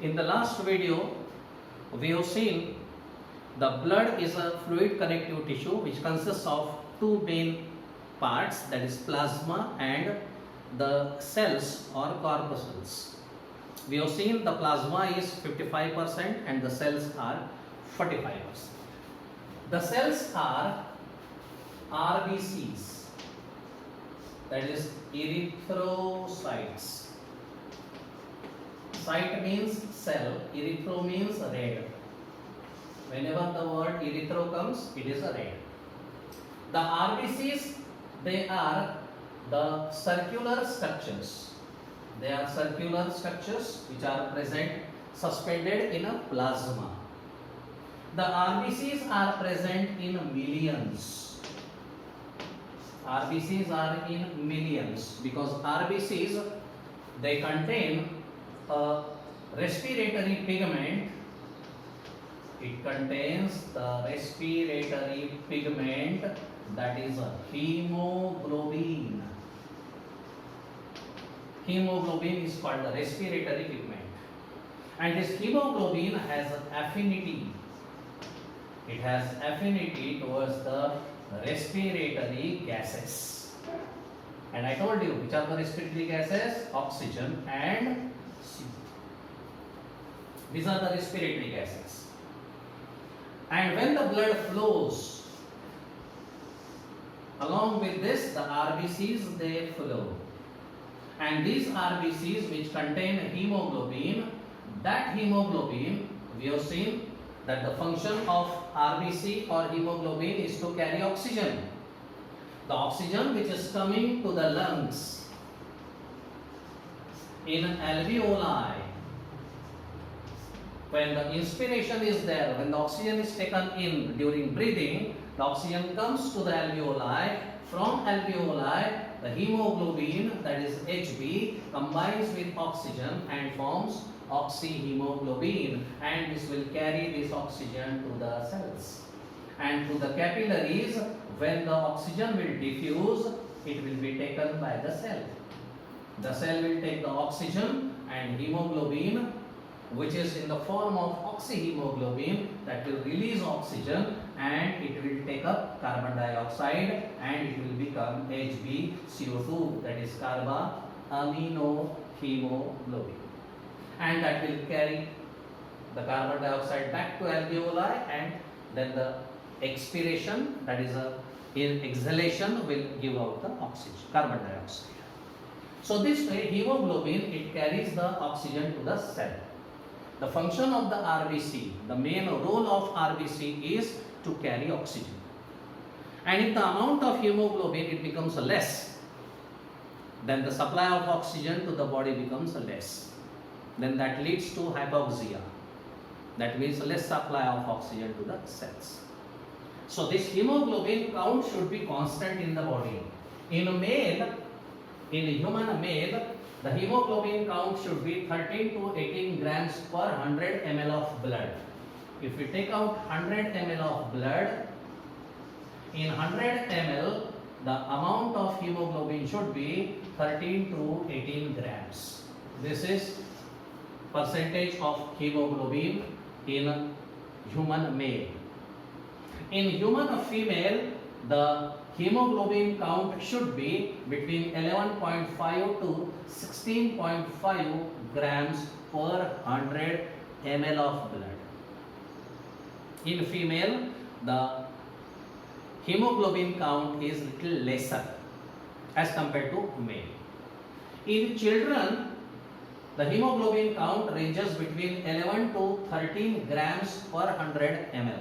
In the last video, we have seen the blood is a fluid connective tissue which consists of two main parts, that is plasma and the cells or corpuscles. We have seen the plasma is 55% and the cells are 45%. The cells are RBCs, that is erythrocytes. Cyte means cell, erythro means red. Whenever the word erythro comes, it is a red. The RBCs, they are the circular structures. They are circular structures which are present suspended in a plasma. The RBCs are present in millions. RBCs are in millions because RBCs, they contain a respiratory pigment. It contains the respiratory pigment, that is a hemoglobin. Hemoglobin is called the respiratory pigment, and this hemoglobin has affinity. It has affinity towards the respiratory gases. And I told you which are the respiratory gases: oxygen and CO. These are the respiratory gases. And when the blood flows, along with this, the RBCs, they flow. And these RBCs which contain hemoglobin, that hemoglobin, we have seen that the function of RBC or hemoglobin is to carry oxygen. The oxygen which is coming to the lungs in alveoli, when the inspiration is there, when the oxygen is taken in during breathing, the oxygen comes to the alveoli. From alveoli, the hemoglobin, that is Hb, combines with oxygen and forms oxyhemoglobin, and this will carry this oxygen to the cells. And to the capillaries, when the oxygen will diffuse, it will be taken by the cell. The cell will take the oxygen and hemoglobin, which is in the form of oxyhemoglobin, that will release oxygen and it will take up carbon dioxide and it will become HbCO2, that is carboaminohemoglobin, and that will carry the carbon dioxide back to alveoli, and then the expiration, that is exhalation, will give out the oxygen, carbon dioxide. So this way hemoglobin, it carries the oxygen to the cell. The function of the RBC, the main role of RBC is to carry oxygen. And if the amount of hemoglobin it becomes less, then the supply of oxygen to the body becomes less. Then that leads to hypoxia. That means less supply of oxygen to the cells. So this hemoglobin count should be constant in the body. In a human male, the hemoglobin count should be 13 to 18 grams per 100 ml of blood. If we take out 100 ml of blood, in 100 ml, the amount of hemoglobin should be 13 to 18 grams. This is percentage of hemoglobin in human male. In human female, the hemoglobin count should be between 11.5 to 16.5 grams per 100 ml of blood. In female, the hemoglobin count is little lesser as compared to male. In children, the hemoglobin count ranges between 11 to 13 grams per 100 ml.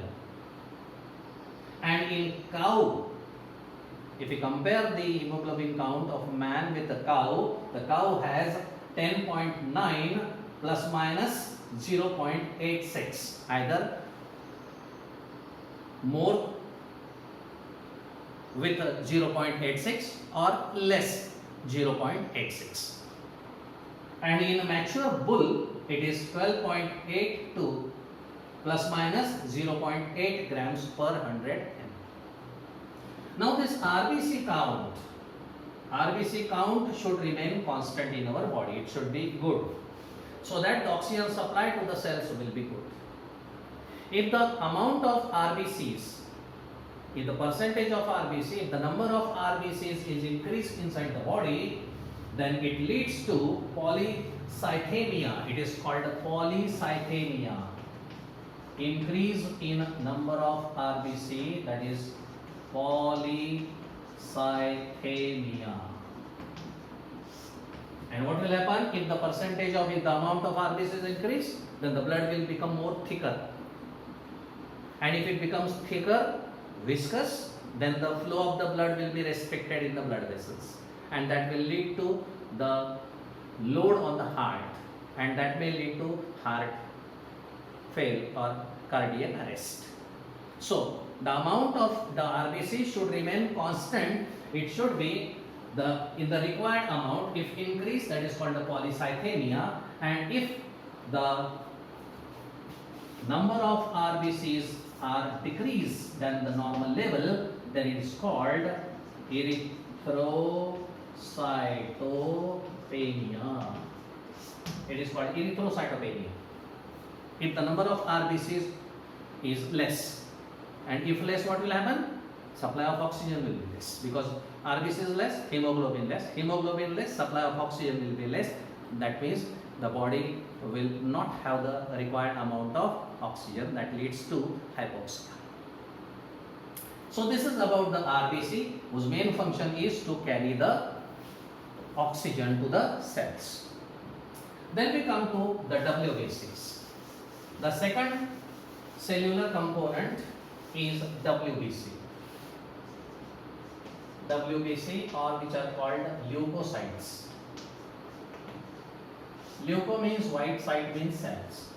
And in cow, if we compare the hemoglobin count of man with the cow has 10.9 plus minus 0.86, either more with 0.86 or less 0.86. And in a mature bull, it is 12.82 plus minus 0.8 grams per 100 ml. Now this RBC count, RBC count should remain constant in our body. It should be good, so that the oxygen supply to the cells will be good. If the amount of RBCs, if the percentage of RBC, if the number of RBCs is increased inside the body, then it leads to polycythemia. It is called polycythemia. Increase in number of RBC, that is polycythemia. And what will happen if the percentage of, if the amount of RBC is increased, then the blood will become more thicker. And if it becomes thicker, viscous, then the flow of the blood will be restricted in the blood vessels, and that will lead to the load on the heart, and that may lead to heart fail or cardiac arrest. So the amount of the RBC should remain constant. It should be in the required amount. If increased, that is called the polycythemia, and if the number of RBCs are decreased than the normal level, then it is called erythrocytopenia. It is called erythrocytopenia. If the number of RBCs is less, and if less, what will happen? Supply of oxygen will be less, because RBC is less, hemoglobin less. Hemoglobin less, supply of oxygen will be less. That means the body will not have the required amount of oxygen, that leads to hypoxia. So this is about the RBC, whose main function is to carry the oxygen to the cells. Then we come to the WBCs. The second cellular component is WBC. WBC, or which are called leukocytes. Leuko means white, cyte means cells.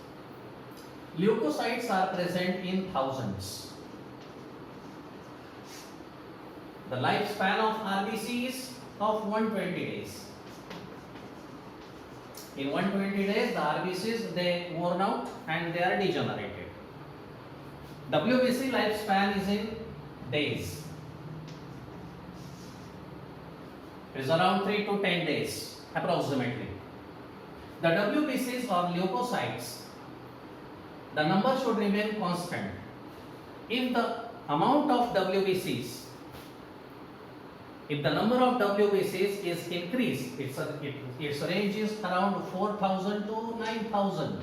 Leukocytes are present in thousands. The lifespan of RBC is of 120 days. In 120 days, the RBCs, they worn out and they are degenerated. WBC lifespan is in days. It is around 3 to 10 days approximately. The WBCs or leukocytes, the number should remain constant. If the amount of WBCs, if the number of WBCs is increased, its range is around 4,000 to 9,000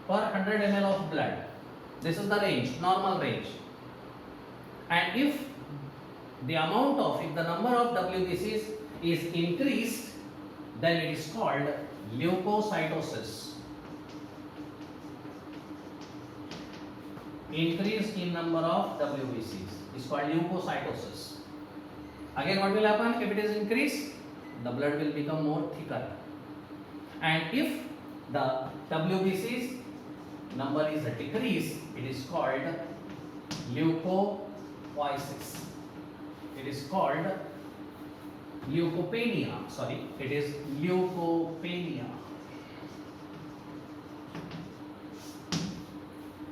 per 100 ml of blood. This is the range, normal range. And if the number of WBCs is increased, then it is called leukocytosis. Increase in number of WBCs is called leukocytosis. Again, what will happen if it is increased? The blood will become more thicker. And if the WBCs number is decreased, it is called leukopoiesis. It is called leukopenia. Sorry, it is leukopenia.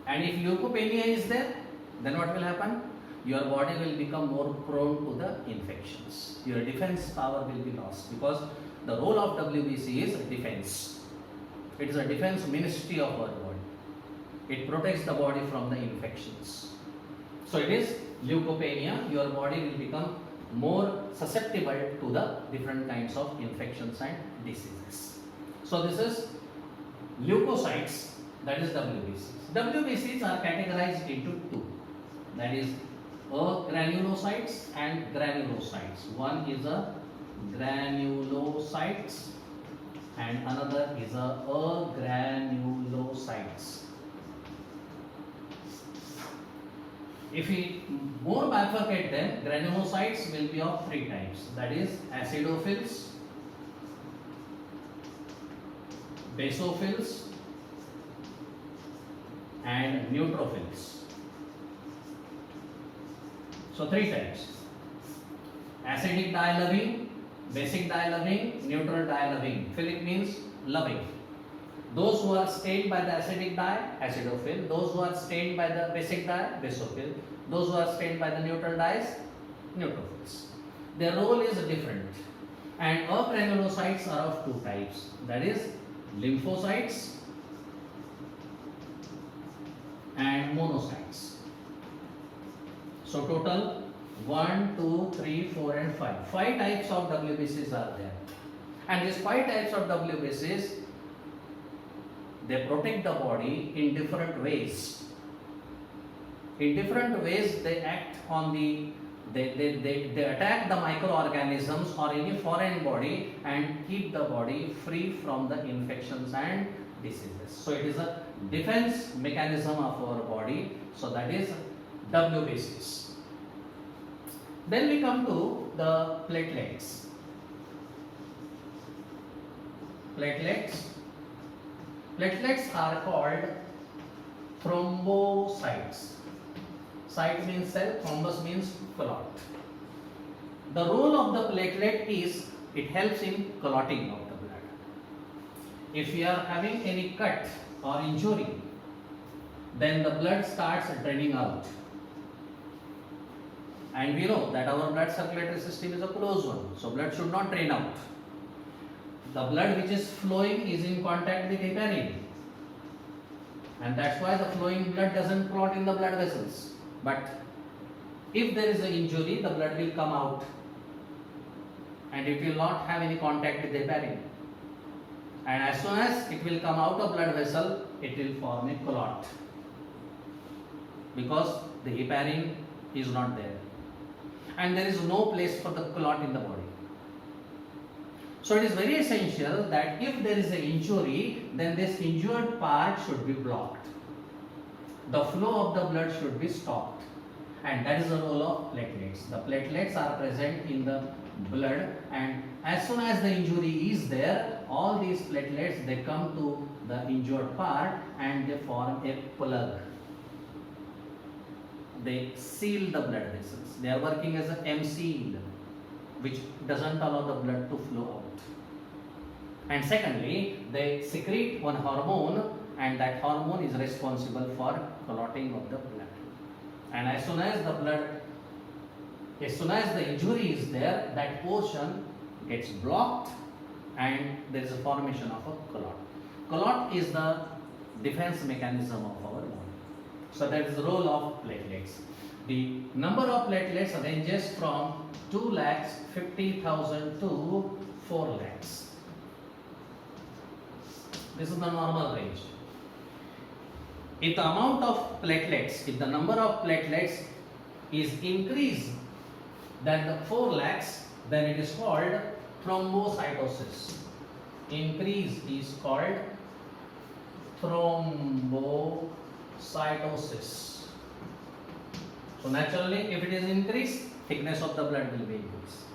And if leukopenia is there, then what will happen? Your body will become more prone to the infections. Your defense power will be lost, because the role of WBC is defense. It is a defense ministry of our body. It protects the body from the infections. So it is leukopenia. Your body will become more susceptible to the different kinds of infections and diseases. So this is leukocytes, that is WBCs. WBCs are categorized into two, that is granulocytes and granulocytes. One is a granulocytes and another is a granulocytes. If we more bifurcate them, granulocytes will be of three types, that is acidophils, basophils and neutrophils. So three types: acidic dye-loving, basic dye-loving, neutral dye-loving. Philic means loving. Those who are stained by the acidic dye, acidophil. Those who are stained by the basic dye, basophil. Those who are stained by the neutral dyes, neutrophils. their role is different. And agranulocytes are of two types, that is lymphocytes and monocytes. So total 1, 2, 3, 4 and 5. 5 types of WBCs are there. And these 5 types of WBCs, they protect the body in different ways. In different ways they act on the, they attack the microorganisms or any foreign body and keep the body free from the infections and diseases. So it is a defense mechanism of our body. So that is WBCs. Then we come to the platelets. Platelets are called thrombocytes. Cyte means cell, thrombus means clot. The role of the platelet is it helps in clotting of the blood. If we are having any cut or injury, then the blood starts draining out. And we know that our blood circulatory system is a closed one, so blood should not drain out. The blood which is flowing is in contact with heparin, and that's why the flowing blood doesn't clot in the blood vessels. But if there is an injury, the blood will come out and it will not have any contact with the heparin. And as soon as it will come out of blood vessel, it will form a clot because the heparin is not there. And there is no place for the clot in the body. So it is very essential that if there is an injury, then this injured part should be blocked. The flow of the blood should be stopped. And that is the role of platelets. The platelets are present in the blood, and as soon as the injury is there, all these platelets, they come to the injured part and they form a plug. They seal the blood vessels. They are working as an M-seal, which doesn't allow the blood to flow out. And secondly, they secrete one hormone, and that hormone is responsible for clotting of the blood. And as soon as the injury is there, that portion gets blocked and there is a formation of a clot. Clot is the defense mechanism of our body. So that is the role of platelets. The number of platelets ranges from 2,50,000 to 4 lakhs. This is the normal range. If the amount of platelets, if the number of platelets is increased than the 4 lakhs, then it is called thrombocytosis. Increase is called thrombocytosis. So naturally, if it is increased, thickness of the blood will be increased.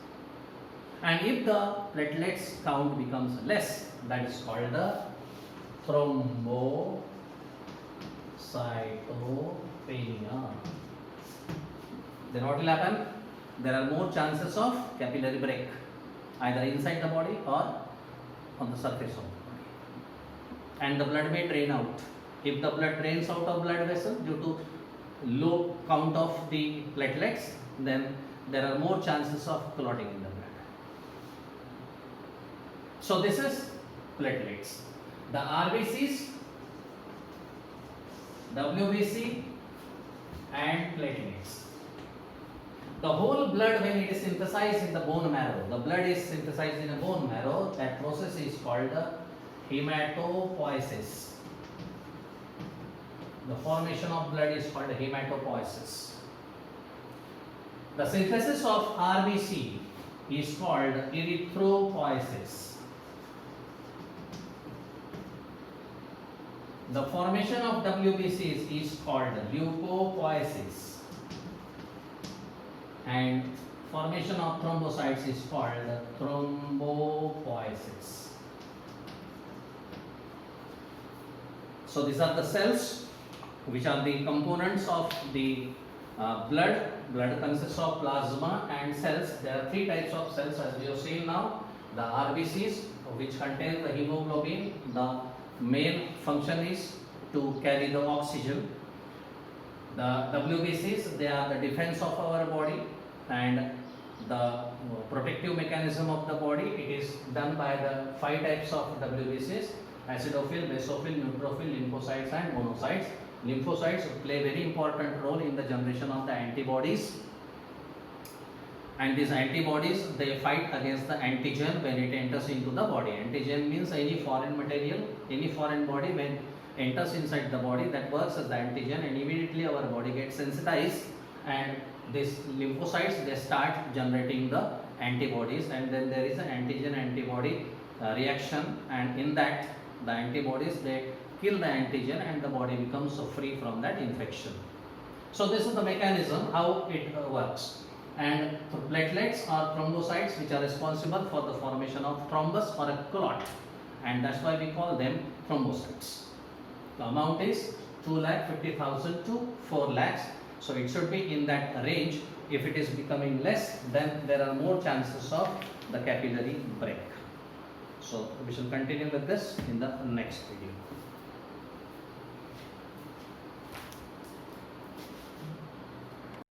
And if the platelets count becomes less, that is called the thrombocytopenia. Then what will happen? There are more chances of capillary break, either inside the body or on the surface of the body. And the blood may drain out. If the blood drains out of blood vessel due to low count of the platelets, then there are more chances of clotting in the blood. So this is platelets. The RBCs, WBC and platelets. The whole blood, when it is synthesized in the bone marrow, the blood is synthesized in a bone marrow, that process is called the hematopoiesis. The formation of blood is called hematopoiesis. The synthesis of RBC is called erythropoiesis. The formation of WBCs is called leukopoiesis. And formation of thrombocytes is called thrombopoiesis. So these are the cells which are the components of the blood. Blood consists of plasma and cells. There are 3 types of cells as we have seen now. The RBCs, which contain the hemoglobin. The main function is to carry the oxygen. The WBCs, they are the defense of our body, and the protective mechanism of the body. It is done by the 5 types of WBCs: acidophil, basophil, neutrophil, lymphocytes and monocytes. Lymphocytes play very important role in the generation of the antibodies, and these antibodies, they fight against the antigen when it enters into the body. Antigen means any foreign material, any foreign body when enters inside the body, that works as the antigen, and immediately our body gets sensitized, and these lymphocytes, they start generating the antibodies, and then there is an antigen antibody reaction, and in that the antibodies, they kill the antigen and the body becomes free from that infection. So this is the mechanism how it works. And platelets are thrombocytes which are responsible for the formation of thrombus or a clot, and that's why we call them thrombocytes. The amount is 2,50,000 to 4 lakhs. So it should be in that range. If it is becoming less, then there are more chances of the capillary break. So we shall continue with this in the next video.